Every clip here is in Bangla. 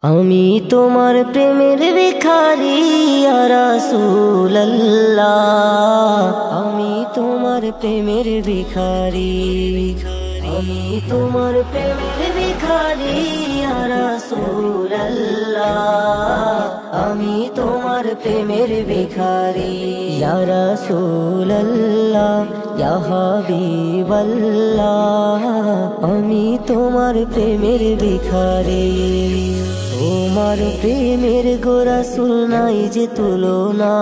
আমি তোমার প্রেমের ভিখারি ইয়া রাসূলুল্লাহ, আমি তোমার প্রেমের ভিখারি, আমি তোমার প্রেমের ভিখারি ইয়া রাসূলুল্লাহ, আমি তোমার প্রেমের ভিখারি ইয়া রাসূলুল্লাহ, ইয়া হাবিবাল্লাহ, আমি তোমার প্রেমের ভিখারি। তোমার প্রেমের গো রাসূল নাই যে তুলনা,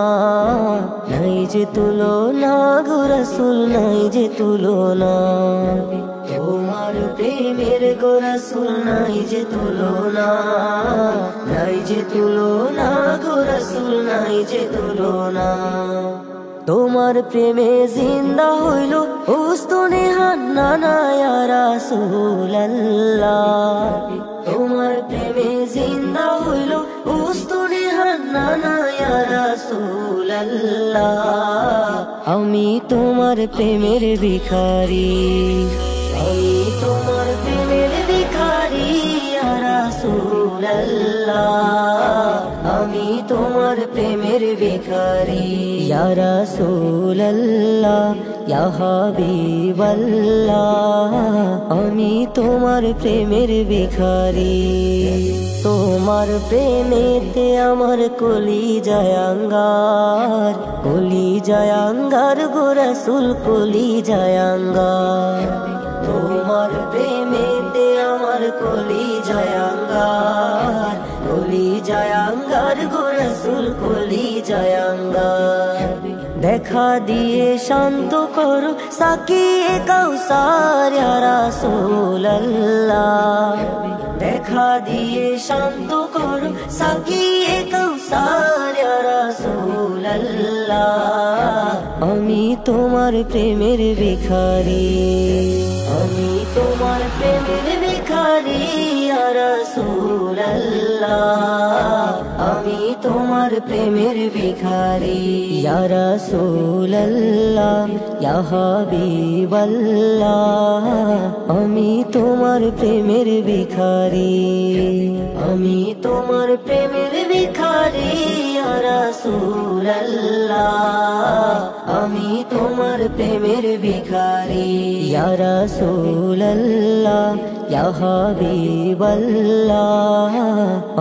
নাই যে তুলনা গো রাসূল নাই যে তুলনা। তোমার প্রেমের গো রাসূল নাই যে তুলনা, নাই যে তুলনা গো রাসূল নাই যে তুলনা। তোমার প্রেমে জিন্দা হইল উস্তুনে হান্নানা ইয়া রাসূলুল্লাহ, তোমার প্রেমে জিন্দা হইল উস্তুনে হান্নানা ইয়া রাসূলুল্লাহ, আমি তোমার প্রেমের ভিখারি, আমি তোমার প্রেমের ভিখারি ইয়া রাসূলুল্লাহ, আমি তোমার প্রেমের ভিখারি ইয়া রাসূলুল্লাহ, ইয়া হাবিবাল্লাহ, আমি তোমার প্রেমের ভিখারি। তোমার প্রেমেতে আমার কলিজায় আঙ্গার, কলিজায় আঙ্গার গো রাসূল কলিজায় আঙ্গার। তোমার প্রেমেতে আমার কলিজায় আঙ্গার, কলিজায় আঙ্গার গো রাসূল কলিজায় আঙ্গার। দেখা দিয়ে শান্ত করো সাকিয়ে কাউসার ইয়া রাসূলুল্লাহ, দেখা দিয়ে শান্ত করো সাকিয়ে কাউসার ইয়া রাসূলুল্লাহ, আমি তোমার প্রেমের ভিখারি, আমি তোমার প্রেমের ভিখারি ইয়া রাসূলুল্লাহ, আমি তোমার প্রেমের ভিখারি ইয়া রাসূলুল্লাহ, ইয়া হাবিবাল্লাহ, আমি তোমার প্রেমের ভিখারি, আমি তোমার প্রেমের ভিখারি ইয়া রাসূলুল্লাহ, আমি তোমার প্রেমের ভিখারি ইয়া রাসূলুল্লাহ, ইয়া হাবিবাল্লাহ,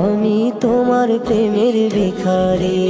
আমি তোমার প্রেমের ভিখারি।